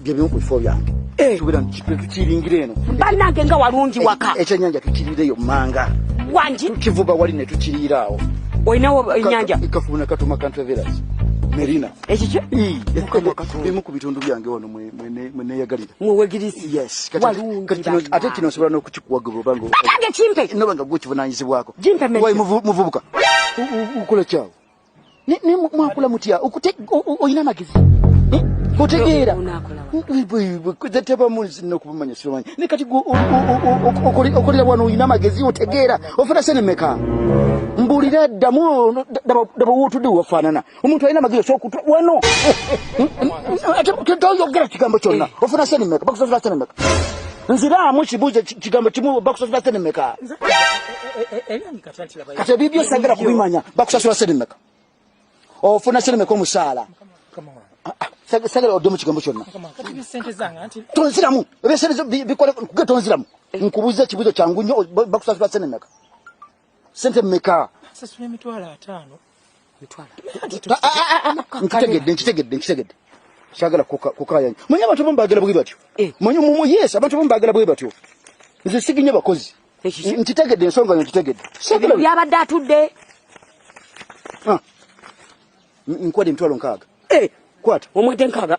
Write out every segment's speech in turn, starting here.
byebimu ku bifo byange tubira tukiringire eno bannange nga walungi waka ekyenyanja tukirireyo manga wangi tukivuba wali ne tukiriiraawo olinawo ennyanja ikafuna katuma country village Merina ekikyo bimu ku bitundu byange wano mweneyagalira muwegirisi yes walungi ate kino nsobola n'okukikuwaga bwobanga batange kimpe nobanga gwe kivunanyizibwako jimpe wayi muvubuka ukola kyawo mwakula mutya oyina amagezi kutegeera teba munsi nokumanya simanyi ne kati okolera wano oyina amagezi otegeera ofuna sene meka mbulira ddamu daba wotudde wafaanana omuntu alina amagezi sokutwa wano ate toyogera kigambo kyonna ofuna sene meka bakusasula sene meka nziraamu kibuuza kigambo kimu bakusasula sene meka kati ebibyo sagala kubimanya bakusasula sene meka ofuna sene meka omusaala sagala odomu kigambo kyonna tonziramu ebesente bikole kugetonziramu nkubuuza kibuuzo kyangu nnyo bakusasula sene meka sente meka sasula emitwalo 5 nkitegedde kyagala kukaya mwenye abantu bombagala bwe batyo mwenye yes abantu bombagala bwe batyo nze siginye bakozi nkitegedde ensonga yo nkitegedde sagala byabadde atudde nkwade emitwalo 6 kwata omwete nkaaga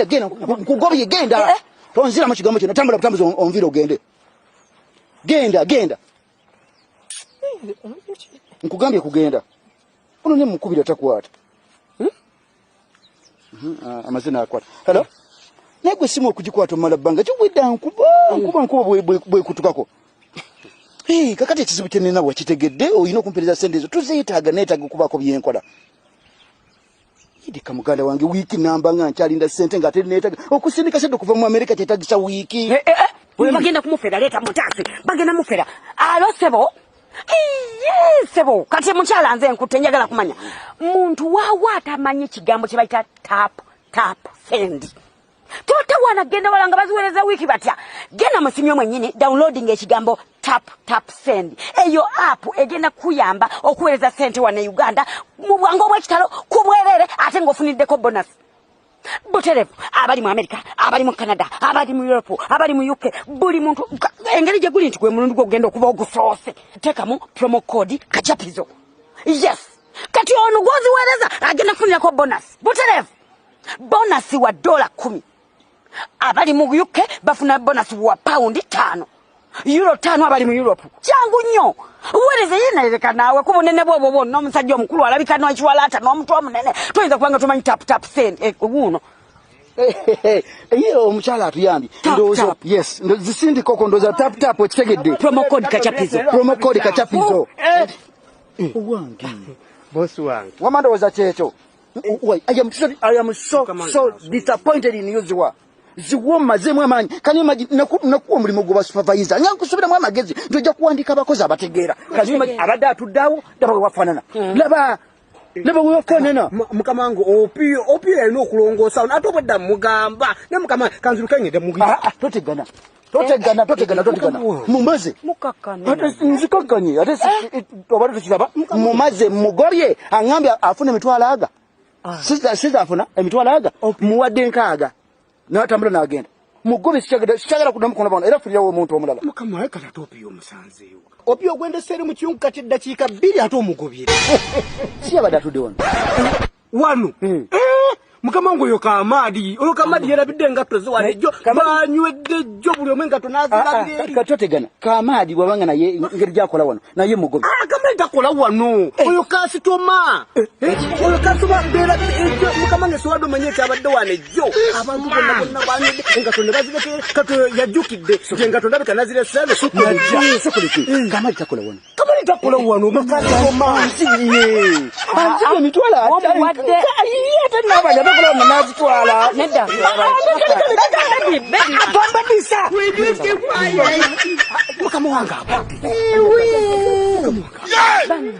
genda nkugobye genda tonzira mu kigambo kyonna tambula butambuza onvira ogende genda nkugambye kugenda ono ne mukubira takwata amazina akwata hello negwe simu okugikwata omala bbanga kiwedda nkuba bwekutukako kakati ekizibu kyenina wakitegedde oyina okumpereza sente ezo tuzeetaaga neetaaga okubaako byenkola idika muganda wange wiiki namba nga nkyalinda sente nga ate neetaaga okusindika sente okuva mu Amerika kyetaagisa wiiki we bagenda kumufera leeta mutaasi bagenda mufera alo sebo kati mukyala nze nkutte njagala kumanya muntu waawa atamanyi kigambo kye bayita tap send totawana genda walanga baziwereza wiiki batya genda musimyo mwennyini downloading ekigambo tap send eyo app egenda kuyamba okuweereza sente wana Uganda mu bwangu obw'ekitalo ku bwerere ate ng'ofuniddeko bonus buterevu abali mu America abali mu Canada abali mu Europe abali mu UK buli muntu engeri gye guli nti gwe mulundu gw'ogenda okuba ogusoose teekamu promo code kachapizo yes kati ono gwoziweereza agenda kufunirako bonus buterevu bonus wa $10 abali mu UK bafuna bonus wa £5 Euro 5 abali mu Europe kyangu nnyo uwereze yenaleka nawe kubunene bwo bwonna omusajja omukulu alabika n'ekiwalaata n'omuntu omunene toyinza kubanga tumanyi tap send wuuno omukyala atuyambi ndowooza yes zisindikoko ndowooza tap ekitegedde promo code kachapizo owange bosi wange wamandowooza kyekyo I am so disappointed in you ziwoma zemu amanyi kani imagine nakuwa mulimu gwa supervisor nyankusubira amagezi ndoja kuandika abakozi abategeera kani imagine abadde atuddawo daba wafanana laba wewafanana mukamangu opio alina okulongoosa ate obwedda mugamba ne mukama kanzirukanyede totegana mumaze nzikakanye ate obadde tukiraba mumaze mugobye angambye afuna emitwalo aga sizafuna emitwalo aga muwadde nkaaga natambula nagenda mugobe sikyagala kudamu kono bana era fulirawo omuntu omulala mukama wawe kata opio omusanzeewo opio ogwendesere mu kiyungu kati eddakiika 2 ate omugobyere si abadde atudde wano mukama wange oyo Kamadi yerabidde engatto ziwano ejjo banywedde ejjo buli omwe engatto n'azirabira katotegana Kamadi wabanga naye ngeri gyakola wano naye mugobe Kamadi takola wano oyo kasitoma beera ejjo mukama wange siwadde omanye ekyabadde wano ejjo abantu bonna banywedde engatto ne bazireke kato yajjukidde engatto ndabika nazirese sokoleki Kamadi takola wano takola wano kasitoma nziye emitwala omuwadde ate n'abanya bakola nazitwala nedda atwambadisa mukama wange Bana.